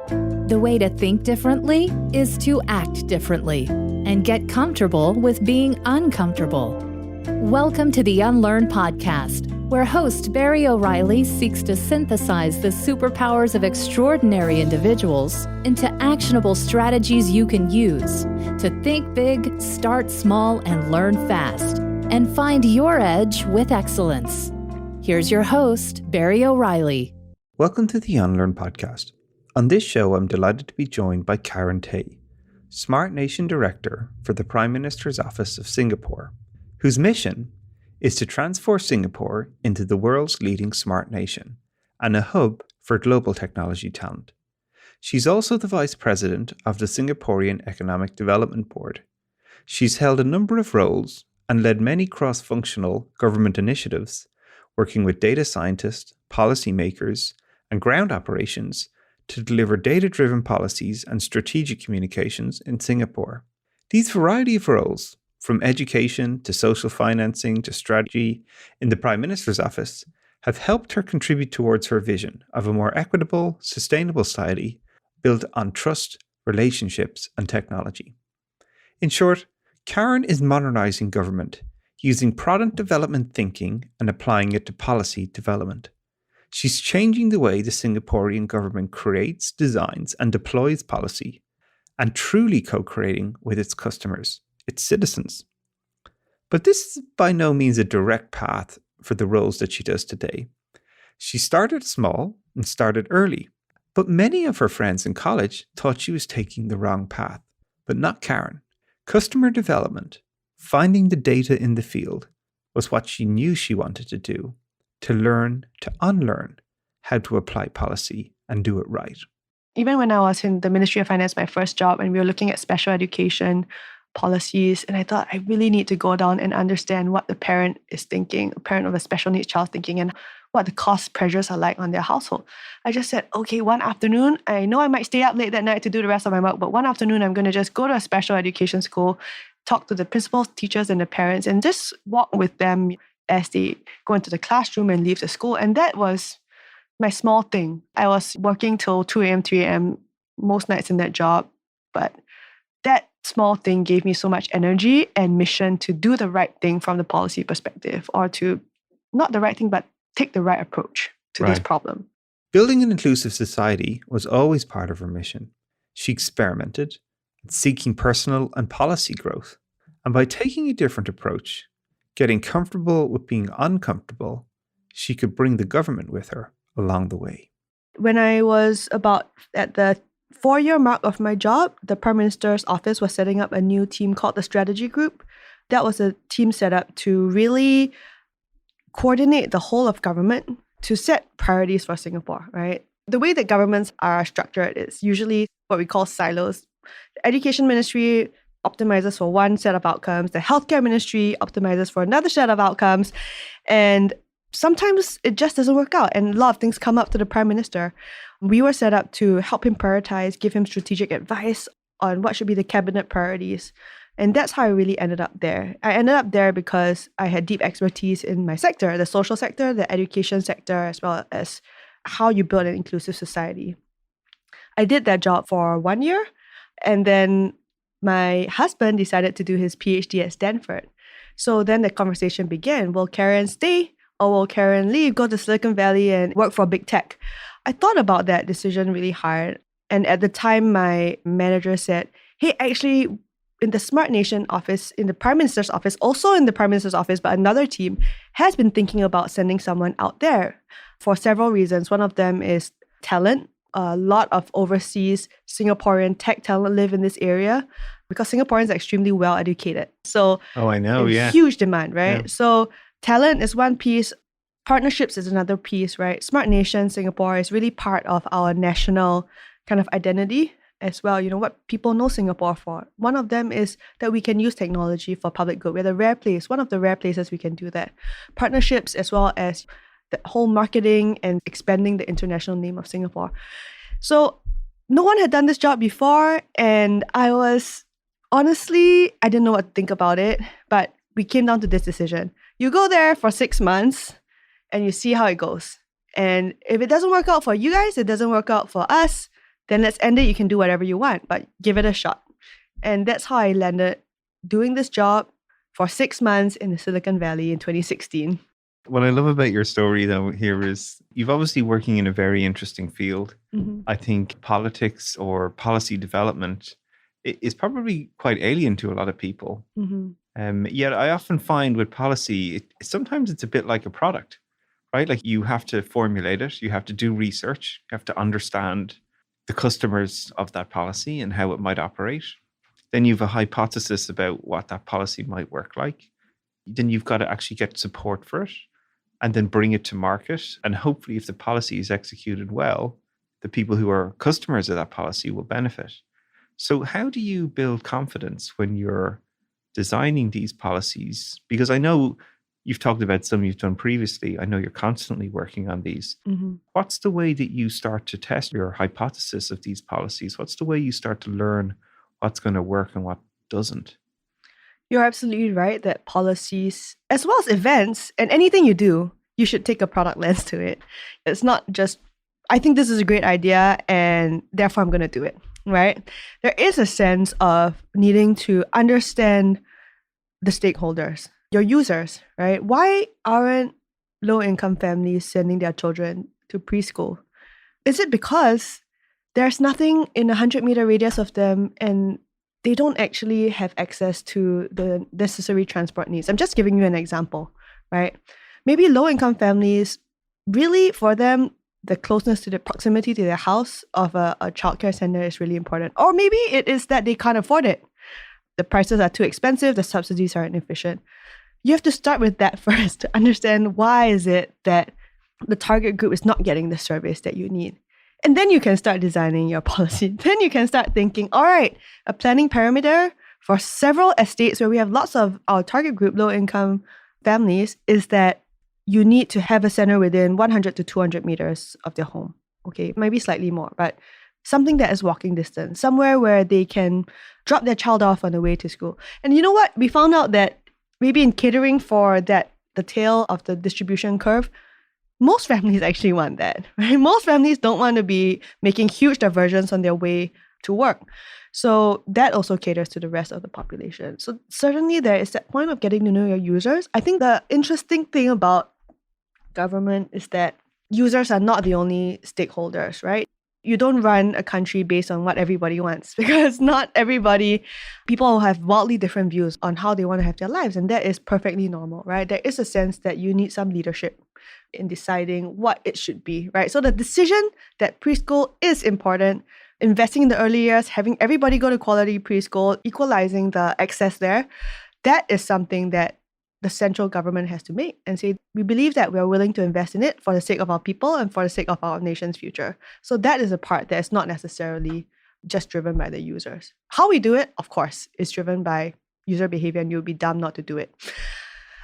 The way to think differently is to act differently and get comfortable with being uncomfortable. Welcome to the Unlearn podcast, where host Barry O'Reilly seeks to synthesize the superpowers of extraordinary individuals into actionable strategies you can use to think big, start small, and learn fast, and find your edge with excellence. Here's your host, Barry O'Reilly. Welcome to the Unlearn podcast. On this show, I'm delighted to be joined by Karen Tay, Smart Nation Director for the Prime Minister's Office of Singapore, whose mission is to transform Singapore into the world's leading smart nation and a hub for global technology talent. She's also the Vice President of the Singaporean Economic Development Board. She's held a number of roles and led many cross-functional government initiatives, working with data scientists, policymakers, and ground operations to deliver data-driven policies and strategic communications in Singapore. These variety of roles, from education to social financing to strategy in the Prime Minister's office, have helped her contribute towards her vision of a more equitable, sustainable society built on trust, relationships, and technology. In short, Karen is modernizing government, using product development thinking and applying it to policy development. She's changing the way the Singaporean government creates, designs, and deploys policy, and truly co-creating with its customers, its citizens. But this is by no means a direct path for the roles that she does today. She started small and started early, but many of her friends in college thought she was taking the wrong path, but not Karen. Customer development, finding the data in the field, was what she knew she wanted to do, to learn to unlearn how to apply policy and do it right. Even when I was in the Ministry of Finance, my first job, and we were looking at special education policies, and I thought I really need to go down and understand what the parent is thinking, a parent of a special needs child thinking, and what the cost pressures are like on their household. I just said, okay, one afternoon, I know I might stay up late that night to do the rest of my work, but one afternoon I'm going to just go to a special education school, talk to the principals, teachers, and the parents, and just walk with them as they go into the classroom and leave the school. And that was my small thing. I was working till 2 a.m., 3 a.m. most nights in that job, but that small thing gave me so much energy and mission to do the right thing from the policy perspective, or to, not the right thing, but take the right approach to this problem. Building an inclusive society was always part of her mission. She experimented, seeking personal and policy growth. And by taking a different approach, getting comfortable with being uncomfortable, she could bring the government with her along the way. When I was about at the 4-year mark of my job, the Prime Minister's office was setting up a new team called the Strategy Group. That was a team set up to really coordinate the whole of government to set priorities for Singapore, right? The way that governments are structured is usually what we call silos. The Education Ministry optimizes for one set of outcomes. The Healthcare Ministry optimizes for another set of outcomes. And sometimes it just doesn't work out. And a lot of things come up to the Prime Minister. We were set up to help him prioritize, give him strategic advice on what should be the cabinet priorities. And that's how I really ended up there. I ended up there because I had deep expertise in my sector, the social sector, the education sector, as well as how you build an inclusive society. I did that job for 1 year, and then my husband decided to do his PhD at Stanford. So then the conversation began. Will Karen stay or will Karen leave, go to Silicon Valley and work for big tech? I thought about that decision really hard. And at the time, my manager said, hey, actually, in the Smart Nation office, in the Prime Minister's office, also in the Prime Minister's office, but another team has been thinking about sending someone out there for several reasons. One of them is talent. A lot of overseas Singaporean tech talent live in this area because Singaporeans are extremely well educated. So huge demand, right? Yeah. So talent is one piece. Partnerships is another piece, right? Smart Nation Singapore is really part of our national kind of identity as well. You know, what people know Singapore for. One of them is that we can use technology for public good. We're the rare place, one of the rare places we can do that. Partnerships as well as the whole marketing and expanding the international name of Singapore. So no one had done this job before, and I was, honestly, I didn't know what to think about it, but we came down to this decision. You go there for 6 months and you see how it goes. And if it doesn't work out for you guys, it doesn't work out for us, then let's end it. You can do whatever you want, but give it a shot. And that's how I landed doing this job for 6 months in the Silicon Valley in 2016. What I love about your story, though, here is you've obviously working in a very interesting field. Mm-hmm. I think politics or policy development is probably quite alien to a lot of people. Mm-hmm. Yet I often find with policy, sometimes it's a bit like a product, right? Like you have to formulate it, you have to do research, you have to understand the customers of that policy and how it might operate. Then you have a hypothesis about what that policy might work like. Then you've got to actually get support for it and then bring it to market. And hopefully, if the policy is executed well, the people who are customers of that policy will benefit. So how do you build confidence when you're designing these policies? Because I know you've talked about some you've done previously. I know you're constantly working on these. Mm-hmm. What's the way that you start to test your hypothesis of these policies? What's the way you start to learn what's going to work and what doesn't? You're absolutely right that policies, as well as events and anything you do, you should take a product lens to it. It's not just, I think this is a great idea and therefore I'm going to do it, right? There is a sense of needing to understand the stakeholders, your users, right? Why aren't low-income families sending their children to preschool? Is it because there's nothing in a 100-meter radius of them and they don't actually have access to the necessary transport needs? I'm just giving you an example, right? Maybe low-income families, really for them, the closeness to the proximity to their house of a childcare center is really important. Or maybe it is that they can't afford it. The prices are too expensive, the subsidies are inefficient. You have to start with that first to understand why is it that the target group is not getting the service that you need. And then you can start designing your policy. Then you can start thinking, all right, a planning parameter for several estates where we have lots of our target group, low-income families, is that you need to have a center within 100 to 200 meters of their home. Okay, maybe slightly more, but something that is walking distance, somewhere where they can drop their child off on the way to school. And you know what? We found out that maybe in catering for that, the tail of the distribution curve, most families actually want that, right? Most families don't want to be making huge diversions on their way to work. So that also caters to the rest of the population. So certainly there is that point of getting to know your users. I think the interesting thing about government is that users are not the only stakeholders, right? You don't run a country based on what everybody wants because not everybody, people have wildly different views on how they want to have their lives. And that is perfectly normal, right? There is a sense that you need some leadership in deciding what it should be, right? So the decision that preschool is important, investing in the early years, having everybody go to quality preschool, equalizing the access there, that is something that the central government has to make and say, we believe that we are willing to invest in it for the sake of our people and for the sake of our nation's future. So that is a part that is not necessarily just driven by the users. How we do it, of course, is driven by user behavior, and you would be dumb not to do it.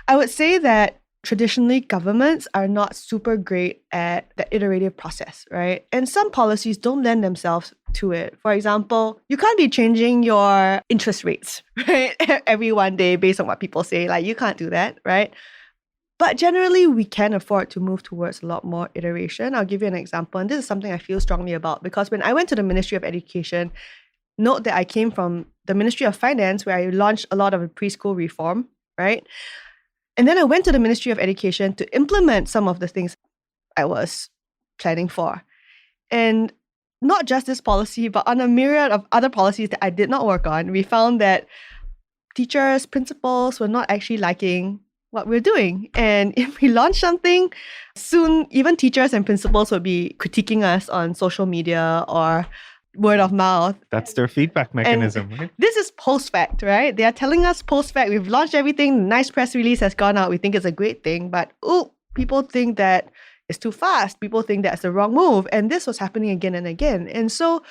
I would say that traditionally, governments are not super great at the iterative process, right? And some policies don't lend themselves to it. For example, you can't be changing your interest rates, right? Every one day based on what people say. Like, you can't do that, right? But generally, we can afford to move towards a lot more iteration. I'll give you an example. And this is something I feel strongly about because when I went to the Ministry of Education, note that I came from the Ministry of Finance where I launched a lot of preschool reform, right? And then I went to the Ministry of Education to implement some of the things I was planning for. And not just this policy, but on a myriad of other policies that I did not work on, we found that teachers, principals were not actually liking what we're doing. And if we launch something, soon even teachers and principals would be critiquing us on social media or word of mouth. That's their feedback mechanism, right? This is post-fact, right? They are telling us post-fact, we've launched everything, nice press release has gone out, we think it's a great thing, but people think that it's too fast. People think that's the wrong move. And this was happening again and again. And so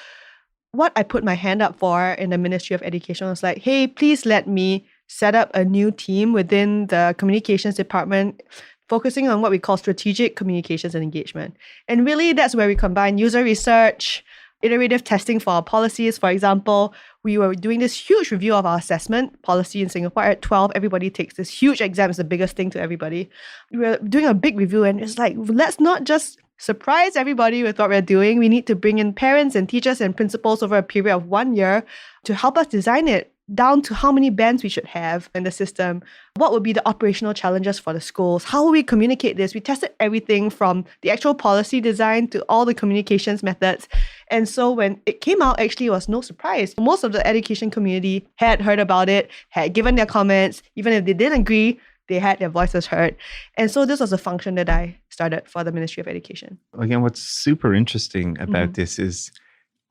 what I put my hand up for in the Ministry of Education was like, hey, please let me set up a new team within the communications department focusing on what we call strategic communications and engagement. And really, that's where we combine user research, iterative testing for our policies. For example, we were doing this huge review of our assessment policy in Singapore. At 12, everybody takes this huge exam. It's the biggest thing to everybody. We were doing a big review and it's like, let's not just surprise everybody with what we're doing. We need to bring in parents and teachers and principals over a period of 1 year to help us design it down to how many bands we should have in the system. What would be the operational challenges for the schools? How will we communicate this? We tested everything from the actual policy design to all the communications methods. And so when it came out, actually, it was no surprise. Most of the education community had heard about it, had given their comments. Even if they didn't agree, they had their voices heard. And so this was a function that I started for the Ministry of Education. Again, what's super interesting about this is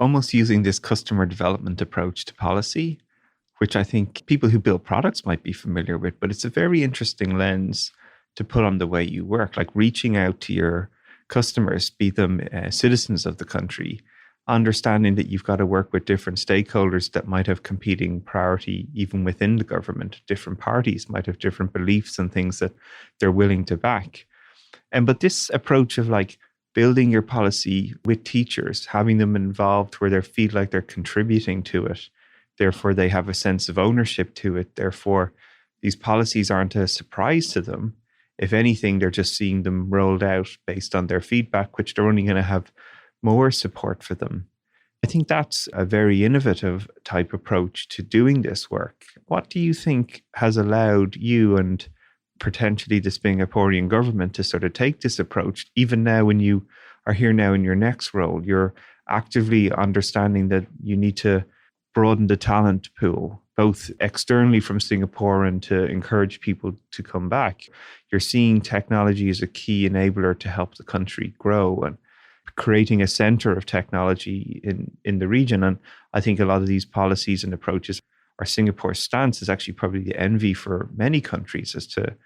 almost using this customer development approach to policy, which I think people who build products might be familiar with, but it's a very interesting lens to put on the way you work, like reaching out to your customers, be them citizens of the country, understanding that you've got to work with different stakeholders that might have competing priority even within the government. Different parties might have different beliefs and things that they're willing to back. But this approach of like building your policy with teachers, having them involved where they feel like they're contributing to it, therefore they have a sense of ownership to it, therefore these policies aren't a surprise to them. If anything, they're just seeing them rolled out based on their feedback, which they're only going to have more support for them. I think that's a very innovative type approach to doing this work. What do you think has allowed you and potentially the Singaporean government to sort of take this approach? Even now when you are here now in your next role, you're actively understanding that you need to broaden the talent pool, both externally from Singapore and to encourage people to come back. You're seeing technology as a key enabler to help the country grow and creating a center of technology in the region. And I think a lot of these policies and approaches, or Singapore's stance is actually probably the envy for many countries as to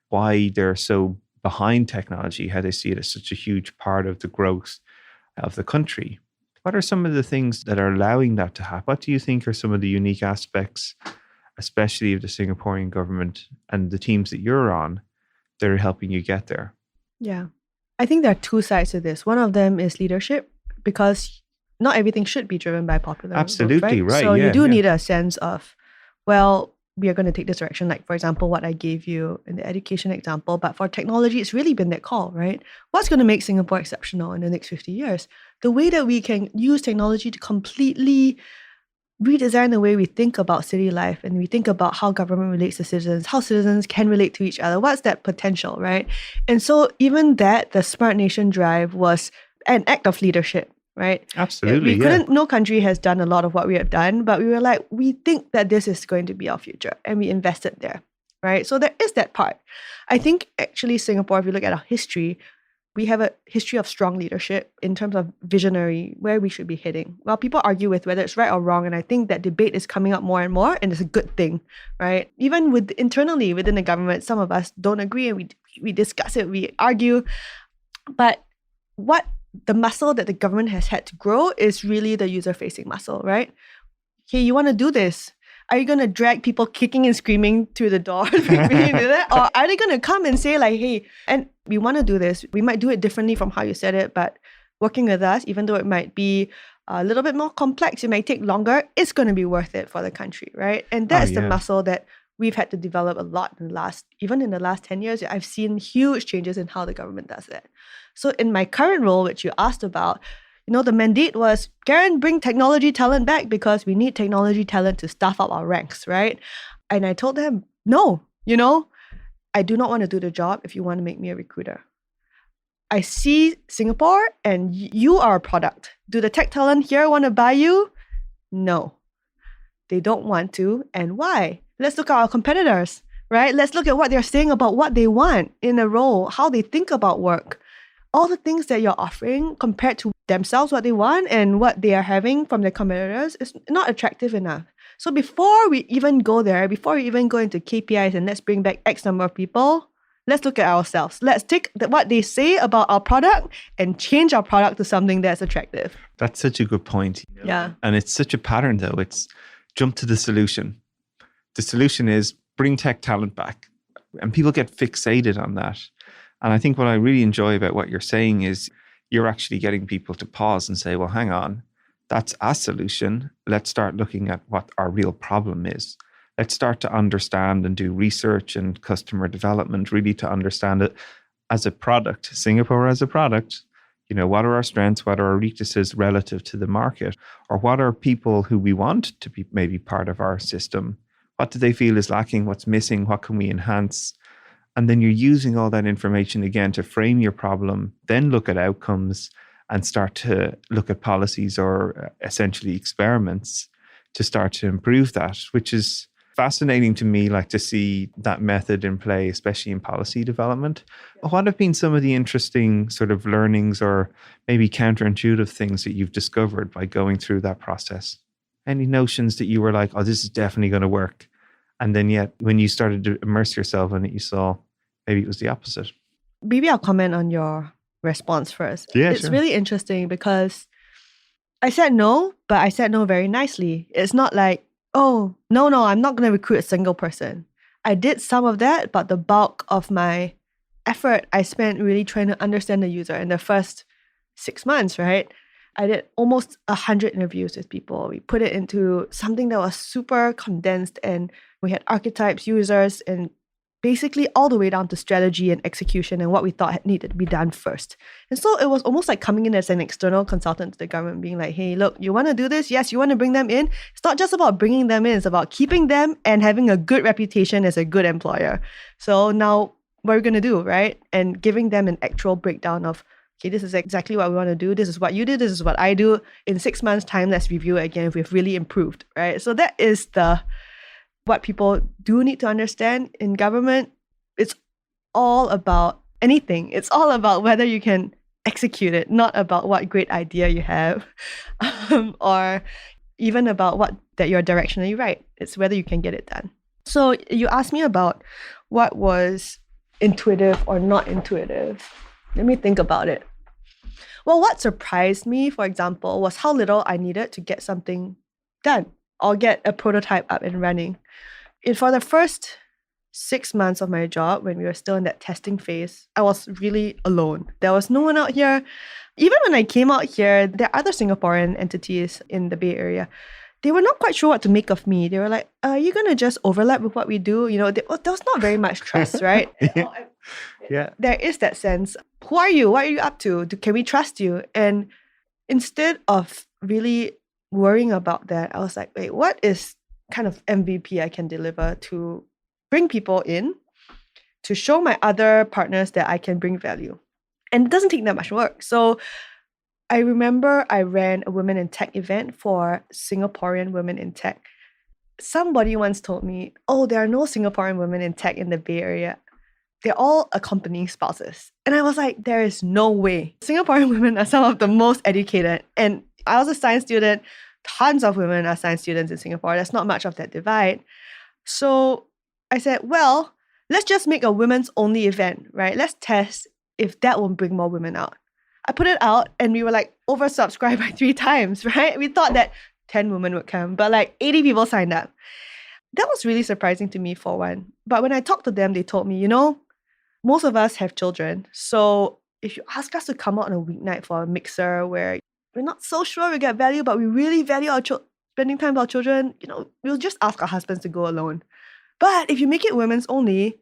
why they're so behind technology, how they see it as such a huge part of the growth of the country. What are some of the things that are allowing that to happen? What do you think are some of the unique aspects, especially of the Singaporean government and the teams that you're on, that are helping you get there? Yeah. I think there are two sides to this. One of them is leadership, because not everything should be driven by popular vote, Absolutely, right. So you do need a sense of, well, we are going to take this direction. Like, for example, what I gave you in the education example. But for technology, it's really been that call, right? What's going to make Singapore exceptional in the next 50 years? The way that we can use technology to completely redesign the way we think about city life and we think about how government relates to citizens, how citizens can relate to each other. What's that potential, right? And so even that, the Smart Nation drive was an act of leadership, right? Absolutely, No country has done a lot of what we have done, but we were like, we think that this is going to be our future, and we invested there, right? So there is that part. I think actually Singapore, if you look at our history, we have a history of strong leadership in terms of visionary, where we should be heading. Well, people argue with whether it's right or wrong, and I think that debate is coming up more and more, and it's a good thing, right? Even internally within the government, some of us don't agree, and we discuss it, we argue. But what the muscle that the government has had to grow is really the user-facing muscle, right? Okay, you want to do this. Are you going to drag people kicking and screaming through the door? Or are they going to come and say like, hey, and we want to do this. We might do it differently from how you said it, but working with us, even though it might be a little bit more complex, it might take longer, it's going to be worth it for the country, right? And that's the muscle that we've had to develop a lot in the last 10 years. I've seen huge changes in how the government does that. So in my current role, which you asked about, the mandate was, Karen, bring technology talent back because we need technology talent to staff up our ranks, right? And I told them, no, I do not want to do the job if you want to make me a recruiter. I see Singapore and you are a product. Do the tech talent here want to buy you? No, they don't want to. And why? Let's look at our competitors, right? Let's look at what they're saying about what they want in a role, how they think about work. All the things that you're offering compared to themselves, what they want and what they are having from their competitors is not attractive enough. So before we even go there, before we even go into KPIs and let's bring back X number of people, let's look at ourselves. Let's take what they say about our product and change our product to something that's attractive. That's such a good point. Yeah. And it's such a pattern though. It's jump to the solution. The solution is bring tech talent back. And people get fixated on that. And I think what I really enjoy about what you're saying is you're actually getting people to pause and say, well, hang on, that's a solution. Let's start looking at what our real problem is. Let's start to understand and do research and customer development, really to understand it as a product. Singapore as a product, What are our strengths? What are our weaknesses relative to the market? Or what are people who we want to be maybe part of our system? What do they feel is lacking? What's missing? What can we enhance? And then you're using all that information again to frame your problem, then look at outcomes and start to look at policies or essentially experiments to start to improve that, which is fascinating to me, like to see that method in play, especially in policy development. What have been some of the interesting sort of learnings or maybe counterintuitive things that you've discovered by going through that process? Any notions that you were like, oh, this is definitely going to work? And then yet when you started to immerse yourself in it, you saw maybe it was the opposite. Maybe I'll comment on your response first. Yeah, it's sure. really interesting because I said no, but I said no very nicely. It's not like, oh, no, I'm not going to recruit a single person. I did some of that, but the bulk of my effort I spent really trying to understand the user in the first 6 months, right? I did almost 100 interviews with people. We put it into something that was super condensed, and we had archetypes, users, and basically all the way down to strategy and execution and what we thought had needed to be done first. And so it was almost like coming in as an external consultant to the government, being like, hey, look, you want to do this? Yes, you want to bring them in? It's not just about bringing them in, it's about keeping them and having a good reputation as a good employer. So now what are we going to do, right? And giving them an actual breakdown of, okay, this is exactly what we want to do. This is what you did. This is what I do. In 6 months' time, let's review it again if we've really improved, right? So that is what people do need to understand in government. It's all about anything. It's all about whether you can execute it, not about what great idea you have, or even about that you're directionally right. It's whether you can get it done. So you asked me about what was intuitive or not intuitive. Let me think about it. Well, what surprised me, for example, was how little I needed to get something done or get a prototype up and running. For the first 6 months of my job, when we were still in that testing phase, I was really alone. There was no one out here. Even when I came out here, there are other Singaporean entities in the Bay Area. They were not quite sure what to make of me. They were like, are you going to just overlap with what we do? There was not very much trust, right? Yeah. There is that sense. Who are you? What are you up to? Can we trust you? And instead of really worrying about that, I was like, wait, what is kind of MVP I can deliver to bring people in, to show my other partners that I can bring value? And it doesn't take that much work. So I remember I ran a Women in Tech event for Singaporean women in tech. Somebody once told me, oh, there are no Singaporean women in tech in the Bay Area. They're all accompanying spouses. And I was like, there is no way. Singaporean women are some of the most educated. And I was a science student. Tons of women are science students in Singapore. There's not much of that divide. So I said, well, let's just make a women's only event, right? Let's test if that will bring more women out. I put it out and we were like oversubscribed by 3 times, right? We thought that 10 women would come, but like 80 people signed up. That was really surprising to me for one. But when I talked to them, they told me, most of us have children. So if you ask us to come out on a weeknight for a mixer where we're not so sure we get value, but we really value our spending time with our children, we'll just ask our husbands to go alone. But if you make it women's only,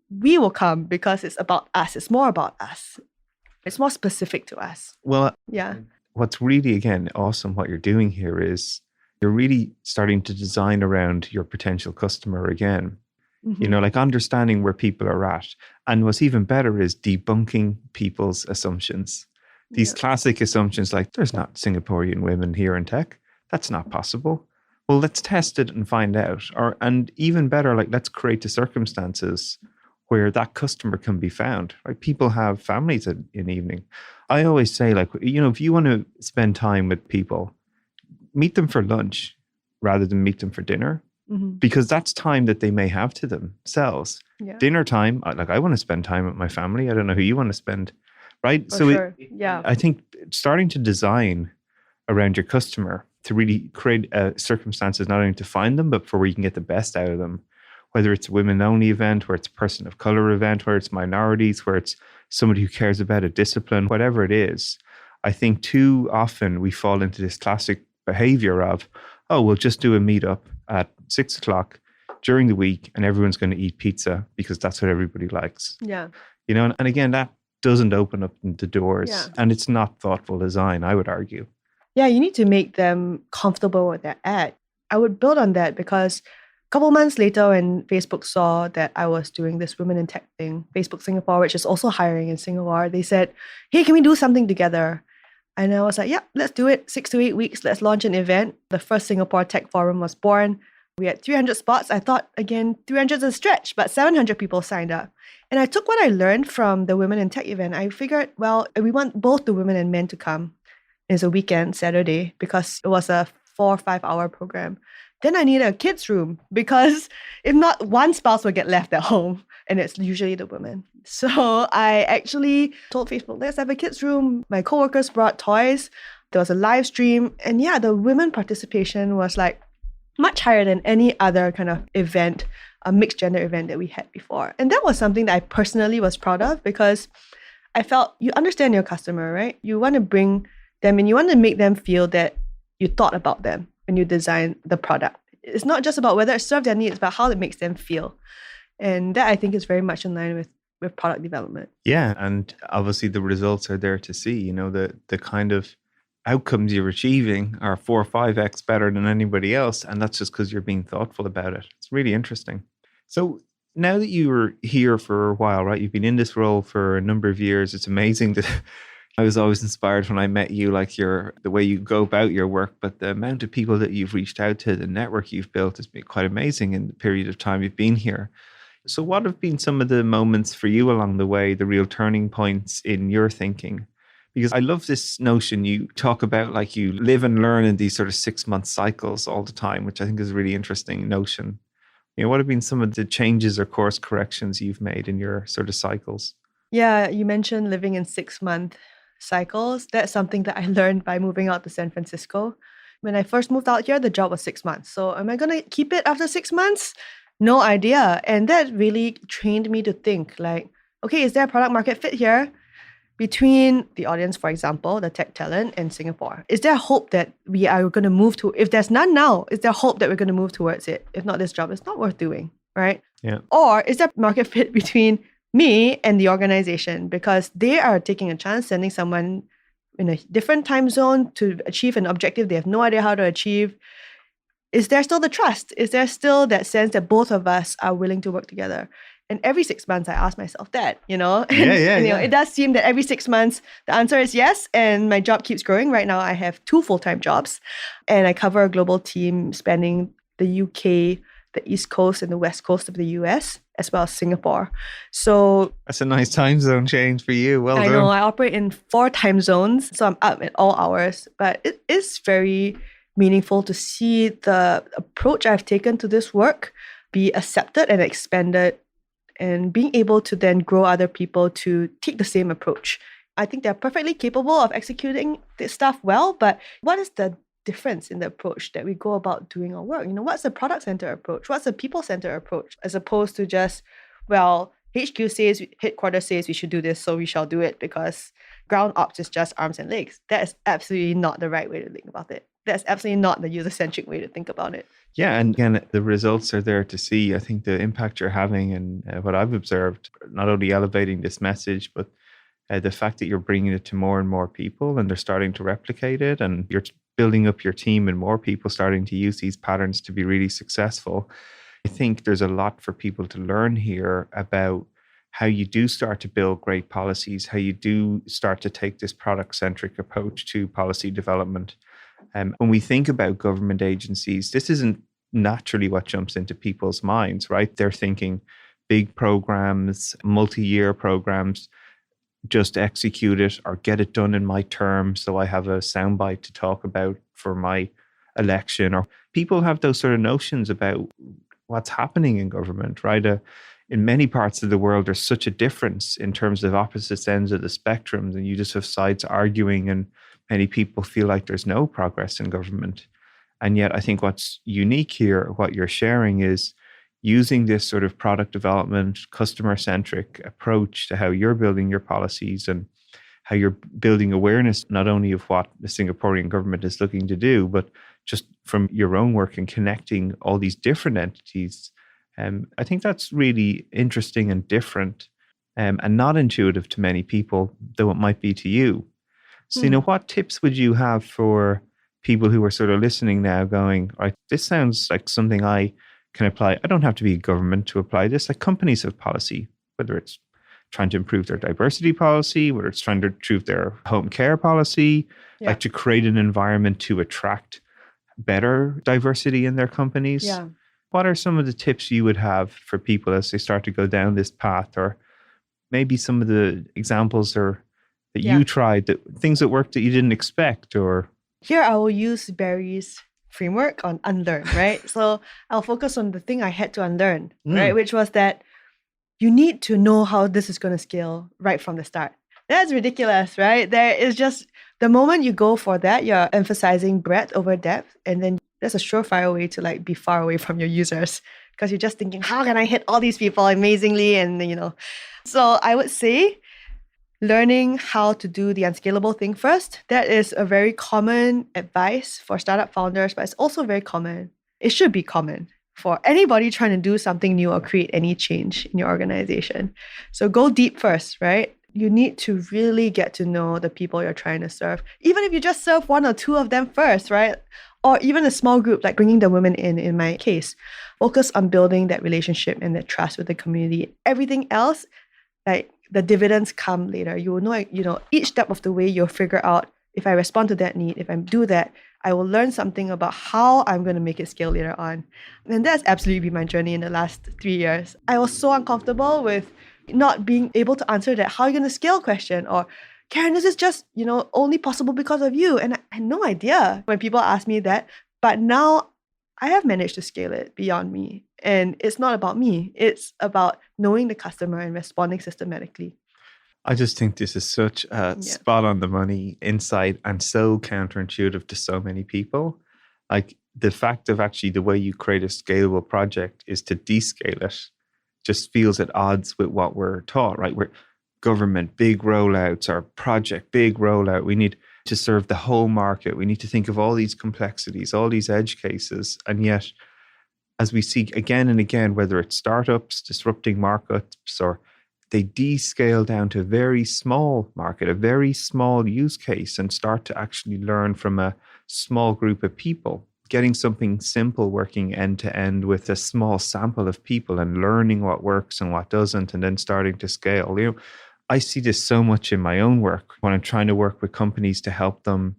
we will come because it's about us. It's more about us. It's more specific to us. Well, yeah. What's really, again, awesome what you're doing here is you're really starting to design around your potential customer again. Mm-hmm. Like understanding where people are at. And what's even better is debunking people's assumptions. These classic assumptions like, there's not Singaporean women here in tech. That's not possible. Well, let's test it and find out. And even better, like let's create the circumstances where that customer can be found. Right? People have families in evening. I always say, like, if you want to spend time with people, meet them for lunch rather than meet them for dinner. Mm-hmm. Because that's time that they may have to themselves. Yeah. Dinner time, I want to spend time with my family. I don't know who you want to spend, right? For sure. I think starting to design around your customer to really create circumstances not only to find them, but for where you can get the best out of them. Whether it's a women-only event, where it's a person of color event, where it's minorities, where it's somebody who cares about a discipline, whatever it is. I think too often we fall into this classic behavior of, oh, we'll just do a meetup at 6 o'clock during the week and everyone's going to eat pizza because that's what everybody likes. Yeah. And again, that doesn't open up the doors. Yeah. And it's not thoughtful design, I would argue. Yeah, you need to make them comfortable with their ad. I would build on that because a couple months later, when Facebook saw that I was doing this Women in Tech thing, Facebook Singapore, which is also hiring in Singapore, they said, hey, can we do something together? And I was like, yeah, let's do it. 6 to 8 weeks, let's launch an event. The first Singapore Tech Forum was born. We had 300 spots. I thought, again, 300 is a stretch, but 700 people signed up. And I took what I learned from the Women in Tech event. I figured, well, we want both the women and men to come. It's a weekend, Saturday, because it was a 4 or 5 hour program. Then I need a kids' room because if not, one spouse will get left at home, and it's usually the women. So I actually told Facebook, let's have a kids' room. My coworkers brought toys. There was a live stream. And yeah, the women participation was like much higher than any other kind of event, a mixed gender event that we had before. And that was something that I personally was proud of because I felt you understand your customer, right? You want to bring them and you want to make them feel that you thought about them when you design the product. It's not just about whether it serves their needs, but how it makes them feel. And that I think is very much in line with product development. Yeah. And obviously the results are there to see, you know, the kind of outcomes you're achieving are 4 or 5x better than anybody else. And that's just because you're being thoughtful about it. It's really interesting. So now that you were here for a while, right? You've been in this role for a number of years. It's amazing that I was always inspired when I met you, like the way you go about your work, but the amount of people that you've reached out to, the network you've built has been quite amazing in the period of time you've been here. So what have been some of the moments for you along the way, the real turning points in your thinking? Because I love this notion you talk about, like you live and learn in these sort of 6-month cycles all the time, which I think is a really interesting notion. You know, what have been some of the changes or course corrections you've made in your sort of cycles? Yeah, you mentioned living in 6-month cycles. That's something that I learned by moving out to San Francisco. When I first moved out here, the job was 6 months. So am I going to keep it after 6 months? No idea. And that really trained me to think like, okay, is there a product market fit here between the audience, for example, the tech talent and Singapore? Is there hope that we are going to move to, if there's none now, is there hope that we're going to move towards it? If not, this job is not worth doing, right? Yeah. Or is there market fit between me and the organization because they are taking a chance sending someone in a different time zone to achieve an objective they have no idea how to achieve? Is there still the trust? Is there still that sense that both of us are willing to work together? And every 6 months, I ask myself that, you know? And, you know, it does seem that every 6 months, the answer is yes. And my job keeps growing. Right now, I have 2 full-time jobs. And I cover a global team spanning the UK, the East Coast, and the West Coast of the US, as well as Singapore. So that's a nice time zone change for you. Well done. I know, I operate in 4 time zones. So I'm up at all hours. But it is very meaningful to see the approach I've taken to this work be accepted and expanded, and being able to then grow other people to take the same approach. I think they're perfectly capable of executing this stuff well, but what is the difference in the approach that we go about doing our work? You know, what's the product-centered approach? What's the people-centered approach? As opposed to just, well, HQ says, headquarters says we should do this, so we shall do it because ground ops is just arms and legs. That is absolutely not the right way to think about it. That's absolutely not the user-centric way to think about it. Yeah, and again, the results are there to see. I think the impact you're having and what I've observed, not only elevating this message, but the fact that you're bringing it to more and more people and they're starting to replicate it, and you're building up your team and more people starting to use these patterns to be really successful. I think there's a lot for people to learn here about how you do start to build great policies, how you do start to take this product-centric approach to policy development. When we think about government agencies, this isn't naturally what jumps into people's minds, right? They're thinking big programs, multi-year programs, just execute it or get it done in my term so I have a soundbite to talk about for my election. Or people have those sort of notions about what's happening in government, right? In many parts of the world, there's such a difference in terms of opposite ends of the spectrum, and you just have sides arguing, and many people feel like there's no progress in government. And yet I think what's unique here, what you're sharing, is using this sort of product development, customer-centric approach to how you're building your policies and how you're building awareness, not only of what the Singaporean government is looking to do, but just from your own work and connecting all these different entities. I think that's really interesting and different. and not intuitive to many people, though it might be to you. So, what tips would you have for people who are sort of listening now going, right, this sounds like something I can apply. I don't have to be a government to apply this. Like companies have policy, whether it's trying to improve their diversity policy, whether it's trying to improve their home care policy, like to create an environment to attract better diversity in their companies. Yeah. What are some of the tips you would have for people as they start to go down this path, or maybe some of the examples or that you tried, that things that worked that you didn't expect? Or here I will use Barry's framework on unlearn, right? So I'll focus on the thing I had to unlearn, right? Which was that you need to know how this is going to scale right from the start. That's ridiculous, right? There is just the moment you go for that, you're emphasizing breadth over depth, and then that's a surefire way to like be far away from your users, because you're just thinking, how can I hit all these people amazingly? And so I would say learning how to do the unscalable thing first. That is a very common advice for startup founders, but it's also very common. It should be common for anybody trying to do something new or create any change in your organization. So go deep first, right? You need to really get to know the people you're trying to serve. Even if you just serve one or two of them first, right? Or even a small group, like bringing the women in my case. Focus on building that relationship and that trust with the community. Everything else, like the dividends come later. You will know, each step of the way you'll figure out, if I respond to that need, if I do that, I will learn something about how I'm going to make it scale later on. And that's absolutely been my journey in the last 3 years. I was so uncomfortable with not being able to answer that how are you going to scale question, or Karen, this is just, only possible because of you. And I had no idea when people ask me that. But now I have managed to scale it beyond me. And it's not about me. It's about knowing the customer and responding systematically. I just think this is such a spot on the money insight, and so counterintuitive to so many people. Like the fact of actually the way you create a scalable project is to descale it just feels at odds with what we're taught, right? We're government, big rollouts, or project, big rollout. We need to serve the whole market. We need to think of all these complexities, all these edge cases. And yet, as we see again and again, whether it's startups disrupting markets, or they descale down to a very small market, a very small use case, and start to actually learn from a small group of people, getting something simple working end to end with a small sample of people and learning what works and what doesn't, and then starting to scale. I see this so much in my own work when I'm trying to work with companies to help them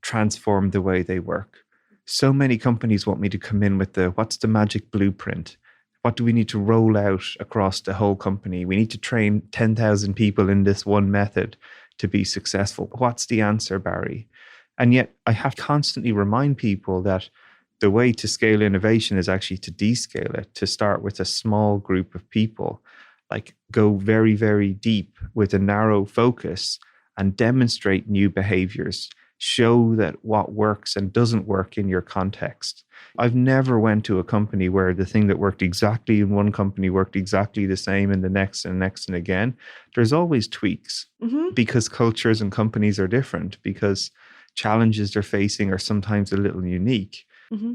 transform the way they work. So many companies want me to come in with what's the magic blueprint? What do we need to roll out across the whole company? We need to train 10,000 people in this one method to be successful. What's the answer, Barry? And yet I have to constantly remind people that the way to scale innovation is actually to descale it, to start with a small group of people, like go very, very deep with a narrow focus and demonstrate new behaviors. Show that what works and doesn't work in your context. I've never went to a company where the thing that worked exactly in one company worked exactly the same in the next and next and again. There's always tweaks because cultures and companies are different, because challenges they're facing are sometimes a little unique.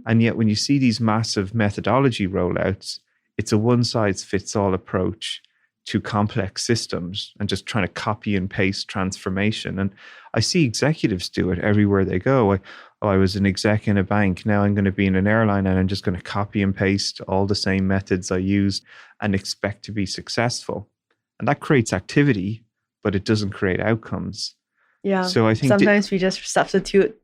And yet when you see these massive methodology rollouts, it's a one-size-fits-all approach to complex systems and just trying to copy and paste transformation. And I see executives do it everywhere they go. I was an exec in a bank. Now I'm going to be in an airline, and I'm just going to copy and paste all the same methods I used and expect to be successful. And that creates activity, but it doesn't create outcomes. Yeah. So I think sometimes we just substitute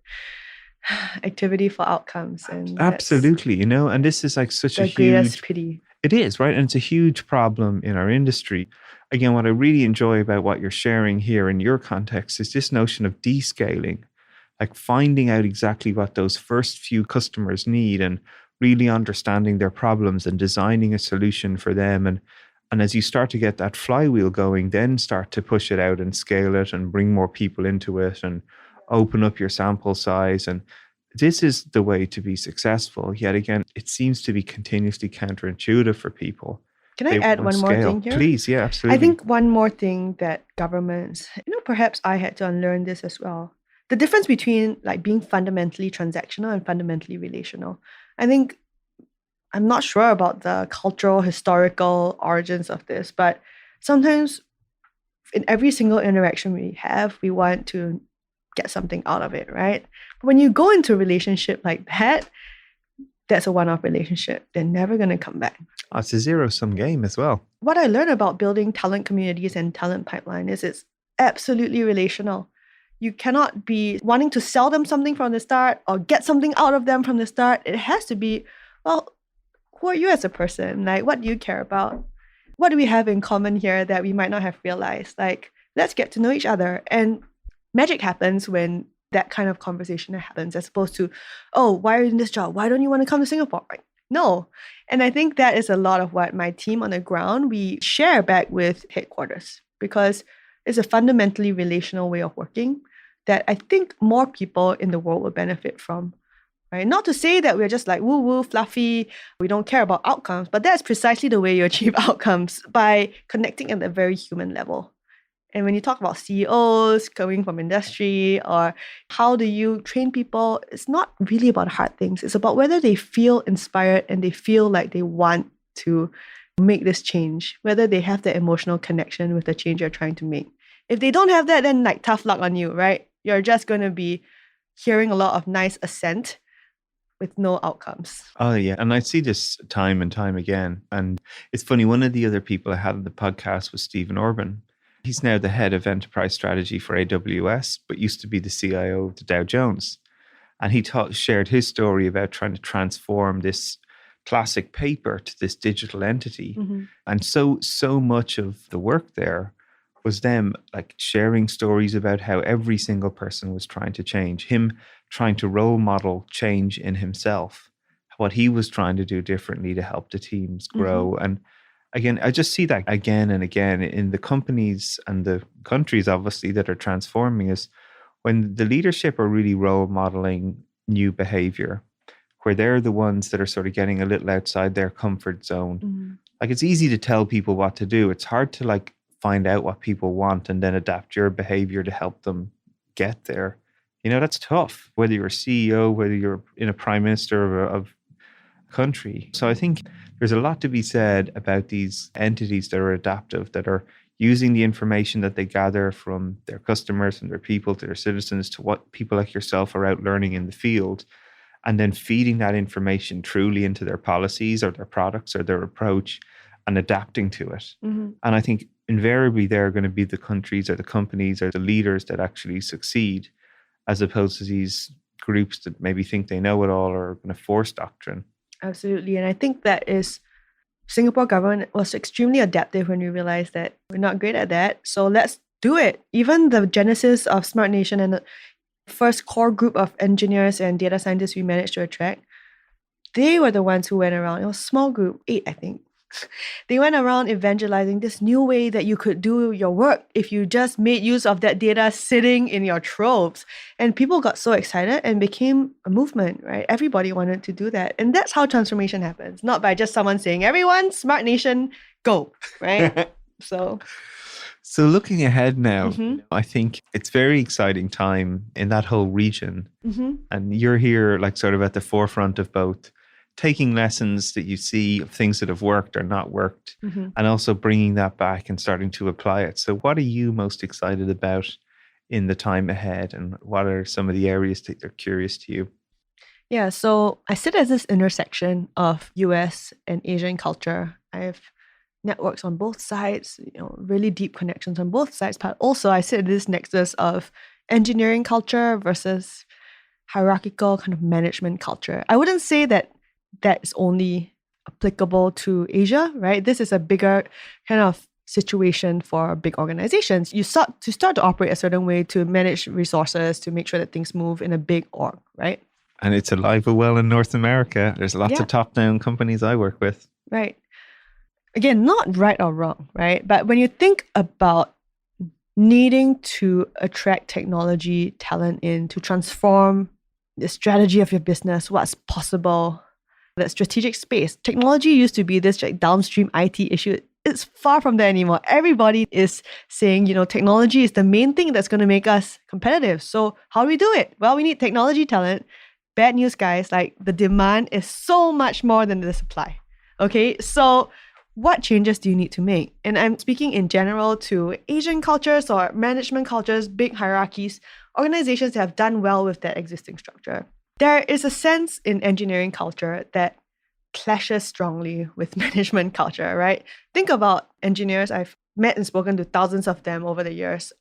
activity for outcomes. And absolutely, and this is like such a huge greatest pity. It is, right? And it's a huge problem in our industry. Again, what I really enjoy about what you're sharing here in your context is this notion of descaling, like finding out exactly what those first few customers need and really understanding their problems and designing a solution for them. And as you start to get that flywheel going, then start to push it out and scale it and bring more people into it and open up your sample size. And this is the way to be successful. Yet again, it seems to be continuously counterintuitive for people. Can I add one more thing here? Please, yeah, absolutely. I think one more thing that governments, perhaps I had to unlearn this as well. The difference between like being fundamentally transactional and fundamentally relational. I think I'm not sure about the cultural, historical origins of this, but sometimes in every single interaction we have, we want to get something out of it, right? But when you go into a relationship like that, that's a one-off relationship. They're never going to come back. Oh, it's a zero-sum game as well. What I learned about building talent communities and talent pipeline is it's absolutely relational. You cannot be wanting to sell them something from the start or get something out of them from the start. It has to be, well, who are you as a person? Like, what do you care about? What do we have in common here that we might not have realized? Like, let's get to know each other. And magic happens when that kind of conversation happens, as opposed to, oh, why are you in this job? Why don't you want to come to Singapore? Like, no. And I think that is a lot of what my team on the ground, we share back with headquarters, because it's a fundamentally relational way of working that I think more people in the world will benefit from. Right? Not to say that we're just like woo-woo, fluffy, we don't care about outcomes, but that's precisely the way you achieve outcomes, by connecting at a very human level. And when you talk about CEOs coming from industry, or how do you train people, it's not really about hard things. It's about whether they feel inspired and they feel like they want to make this change, whether they have the emotional connection with the change you're trying to make. If they don't have that, then like tough luck on you, right? You're just going to be hearing a lot of nice assent with no outcomes. Oh, yeah. And I see this time and time again. And it's funny, one of the other people I had on the podcast was Stephen Orban. He's now the head of enterprise strategy for AWS, but used to be the CIO of the Dow Jones. And he shared his story about trying to transform this classic paper to this digital entity. Mm-hmm. And so much of the work there was them like sharing stories about how every single person was trying to change, him trying to role model change in himself, what he was trying to do differently to help the teams grow. Mm-hmm. And again, I just see that again and again in the companies and the countries, obviously, that are transforming, is when the leadership are really role modeling new behavior, where they're the ones that are sort of getting a little outside their comfort zone. Mm-hmm. Like, it's easy to tell people what to do. It's hard to like find out what people want and then adapt your behavior to help them get there. You know, that's tough, whether you're a CEO, whether you're in a prime minister of a country. So I think there's a lot to be said about these entities that are adaptive, that are using the information that they gather from their customers and their people to their citizens to what people like yourself are out learning in the field, and then feeding that information truly into their policies or their products or their approach and adapting to it. Mm-hmm. And I think invariably they're going to be the countries or the companies or the leaders that actually succeed, as opposed to these groups that maybe think they know it all or are going to force doctrine. Absolutely. And I think that is, Singapore government was extremely adaptive when we realized that we're not great at that. So let's do it. Even the genesis of Smart Nation and the first core group of engineers and data scientists we managed to attract, they were the ones who went around. It was a small group, 8, I think. They went around evangelizing this new way that you could do your work if you just made use of that data sitting in your troves. And people got so excited and became a movement, right? Everybody wanted to do that. And that's how transformation happens, not by just someone saying, everyone, Smart Nation, go, right? So looking ahead now, I think it's very exciting time in that whole region. Mm-hmm. And you're here like sort of at the forefront of both taking lessons that you see of things that have worked or not worked, and also bringing that back and starting to apply it. So what are you most excited about in the time ahead, and what are some of the areas that are curious to you? Yeah, so I sit at this intersection of US and Asian culture. I have networks on both sides, really deep connections on both sides, but also I sit at this nexus of engineering culture versus hierarchical kind of management culture. I wouldn't say that is only applicable to Asia, right? This is a bigger kind of situation for big organizations. You start to operate a certain way to manage resources, to make sure that things move in a big org, right? And it's alive and well in North America. There's lots of top-down companies I work with. Right. Again, not right or wrong, right? But when you think about needing to attract technology talent in to transform the strategy of your business, what's possible, that strategic space. Technology used to be this like downstream IT issue. It's far from that anymore. Everybody is saying, technology is the main thing that's going to make us competitive. So how do we do it? Well, we need technology talent. Bad news, guys, like the demand is so much more than the supply. Okay, so what changes do you need to make? And I'm speaking in general to Asian cultures or management cultures, big hierarchies, organizations that have done well with that existing structure. There is a sense in engineering culture that clashes strongly with management culture, right? Think about engineers. I've met and spoken to thousands of them over the years.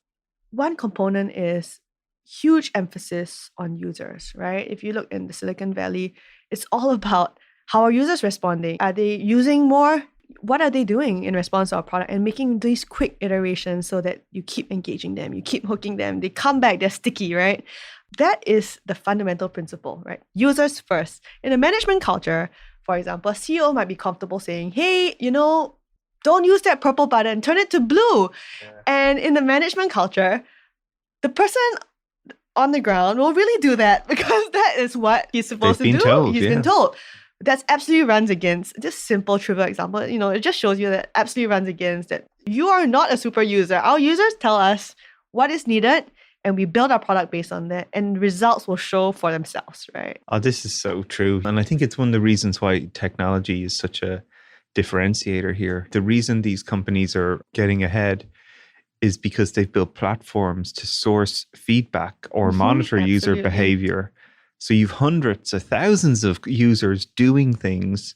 One component is huge emphasis on users, right? If you look in the Silicon Valley, it's all about how are users responding? Are they using more? What are they doing in response to our product? And making these quick iterations so that you keep engaging them, you keep hooking them, they come back, they're sticky, right? That is the fundamental principle, right? Users first. In a management culture, for example, a CEO might be comfortable saying, hey, don't use that purple button, turn it to blue. Yeah. And in the management culture, the person on the ground will really do that because that is what he's supposed to do. He's been told. That's absolutely runs against, just simple trivial example, it just shows you that absolutely runs against that. You are not a super user. Our users tell us what is needed and we build our product based on that and results will show for themselves, right? Oh, this is so true. And I think it's one of the reasons why technology is such a differentiator here. The reason these companies are getting ahead is because they've built platforms to source feedback or monitor user behavior. So you've hundreds of thousands of users doing things.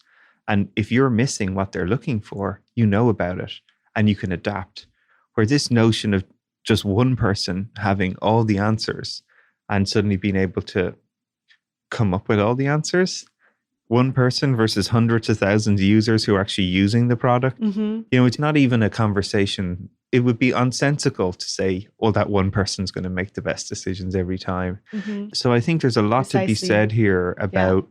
And if you're missing what they're looking for, you know about it and you can adapt. Where this notion of just one person having all the answers and suddenly being able to come up with all the answers, one person versus hundreds of thousands of users who are actually using the product, it's not even a conversation. It would be unsensical to say, well, that one person's going to make the best decisions every time. So I think there's a lot to be said here about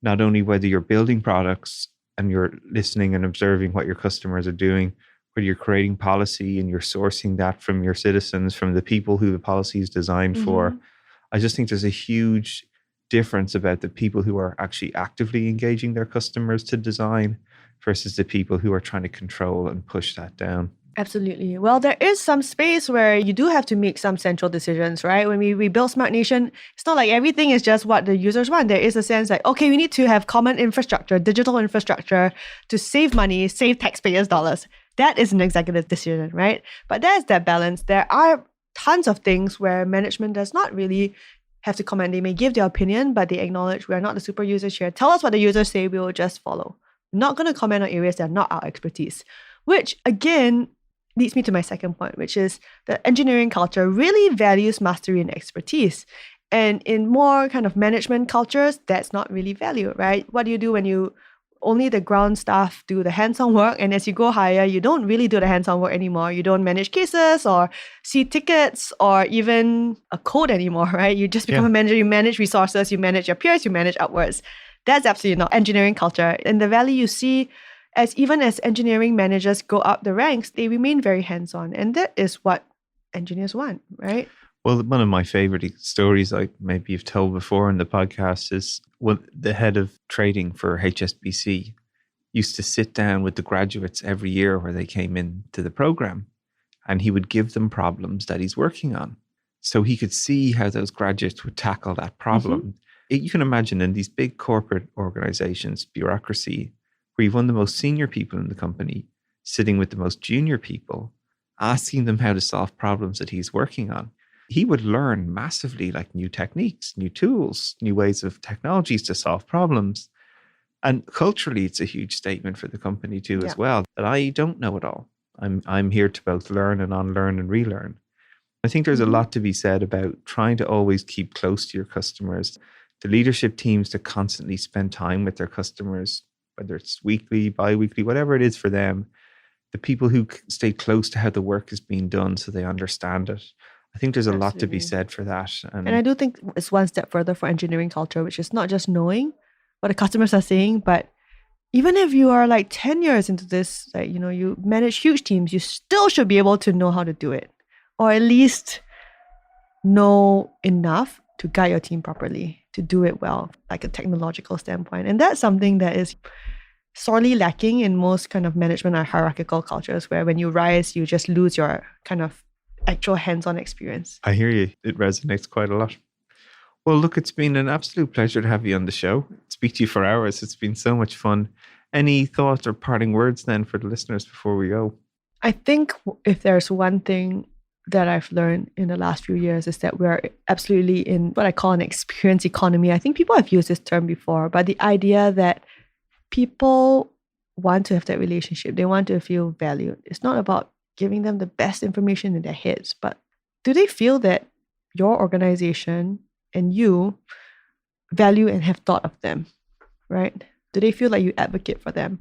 not only whether you're building products and you're listening and observing what your customers are doing, whether you're creating policy and you're sourcing that from your citizens, from the people who the policy is designed for. I just think there's a huge difference about the people who are actually actively engaging their customers to design versus the people who are trying to control and push that down. Absolutely. Well, there is some space where you do have to make some central decisions, right? When we build Smart Nation, it's not like everything is just what the users want. There is a sense like, okay, we need to have common infrastructure, digital infrastructure to save money, save taxpayers' dollars. That is an executive decision, right? But there's that balance. There are tons of things where management does not really have to comment. They may give their opinion, but they acknowledge we are not the super users here. Tell us what the users say, we will just follow. We're not going to comment on areas that are not our expertise, which again leads me to my second point, which is the engineering culture really values mastery and expertise. And in more kind of management cultures, that's not really valued, right? What do you do when only the ground staff do the hands-on work? And as you go higher, you don't really do the hands-on work anymore. You don't manage cases or see tickets or even a code anymore, right? You just become a manager, you manage resources, you manage your peers, you manage upwards. That's absolutely not engineering culture. In the Valley, you see even as engineering managers go up the ranks, they remain very hands-on. And that is what engineers want, right? Well, one of my favorite stories I maybe you've told before in the podcast is the head of trading for HSBC used to sit down with the graduates every year where they came into the program, and he would give them problems that he's working on. So he could see how those graduates would tackle that problem. You can imagine in these big corporate organizations, bureaucracy, where you've one of the most senior people in the company sitting with the most junior people, asking them how to solve problems that he's working on. He would learn massively, like new techniques, new tools, new ways of technologies to solve problems. And culturally, it's a huge statement for the company too, as well, that I don't know it all. I'm here to both learn and unlearn and relearn. I think there's a lot to be said about trying to always keep close to your customers, the leadership teams to constantly spend time with their customers, whether it's weekly, bi-weekly, whatever it is for them, the people who stay close to how the work is being done so they understand it. I think there's a lot to be said for that. And I do think it's one step further for engineering culture, which is not just knowing what the customers are saying, but even if you are like 10 years into this, like, you manage huge teams, you still should be able to know how to do it, or at least know enough to guide your team properly, to do it well, like a technological standpoint. And that's something that is sorely lacking in most kind of management or hierarchical cultures, where when you rise, you just lose your kind of actual hands-on experience. I hear you. It resonates quite a lot. Well, look, it's been an absolute pleasure to have you on the show. Speak to you for hours. It's been so much fun. Any thoughts or parting words then for the listeners before we go? I think if there's one thing that I've learned in the last few years is that we're absolutely in what I call an experience economy. I think people have used this term before, but the idea that people want to have that relationship, they want to feel valued. It's not about giving them the best information in their heads, but do they feel that your organization and you value and have thought of them, right? Do they feel like you advocate for them?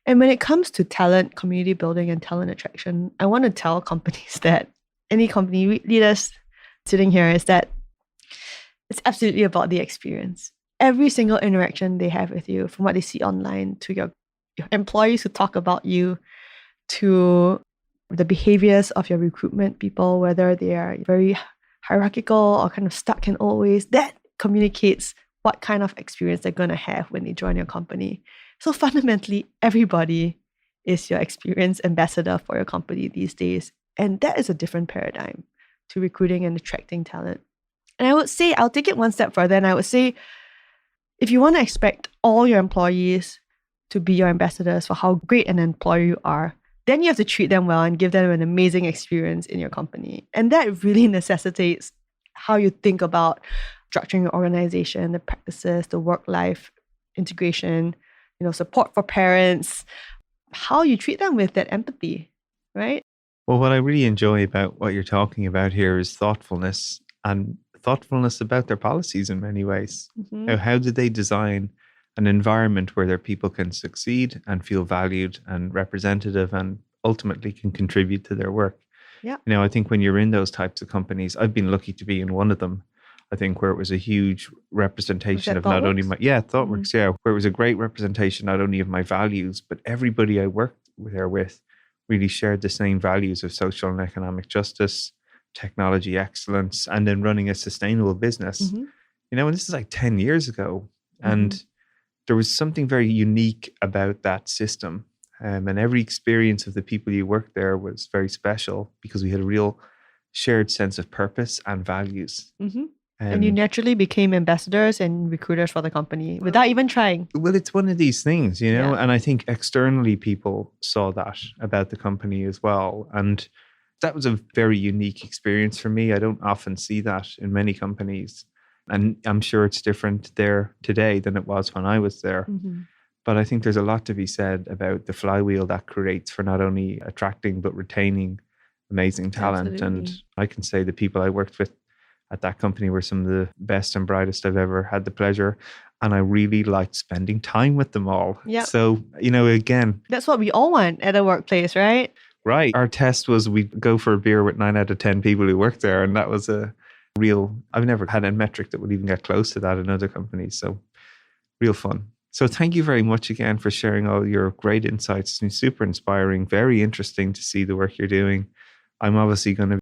And when it comes to talent, community building, and talent attraction, I want to tell companies that any company leaders sitting here is that it's absolutely about the experience. Every single interaction they have with you, from what they see online to your employees who talk about you, to the behaviors of your recruitment people, whether they are very hierarchical or kind of stuck in old ways, that communicates what kind of experience they're going to have when they join your company. So fundamentally, everybody is your experience ambassador for your company these days. And that is a different paradigm to recruiting and attracting talent. And I would say, I'll take it one step further, and I would say, if you want to expect all your employees to be your ambassadors for how great an employer you are, then you have to treat them well and give them an amazing experience in your company. And that really necessitates how you think about structuring your organization, the practices, the work-life integration, support for parents, how you treat them with that empathy, right? Well, what I really enjoy about what you're talking about here is thoughtfulness, and thoughtfulness about their policies in many ways. Mm-hmm. How do they design an environment where their people can succeed and feel valued and representative and ultimately can contribute to their work? Yeah. I think when you're in those types of companies, I've been lucky to be in one of them, I think, where it was a huge representation of not only my, ThoughtWorks, where it was a great representation not only of my values, but everybody I worked there with really shared the same values of social and economic justice, technology excellence, and then running a sustainable business. Mm-hmm. And this is like 10 years ago. And there was something very unique about that system. And every experience of the people you worked there was very special because we had a real shared sense of purpose and values. Mm-hmm. And you naturally became ambassadors and recruiters for the company without even trying. Well, it's one of these things, and I think externally people saw that about the company as well. And that was a very unique experience for me. I don't often see that in many companies. And I'm sure it's different there today than it was when I was there. Mm-hmm. But I think there's a lot to be said about the flywheel that creates for not only attracting, but retaining amazing talent. Absolutely. And I can say the people I worked with at that company were some of the best and brightest I've ever had the pleasure. And I really liked spending time with them all. Yeah. So, again, that's what we all want at a workplace, right? Right. Our test was we'd go for a beer with 9 out of 10 people who worked there. And that was a real, I've never had a metric that would even get close to that in other companies. So real fun. So thank you very much again for sharing all your great insights. It's been super inspiring, very interesting to see the work you're doing. I'm obviously going to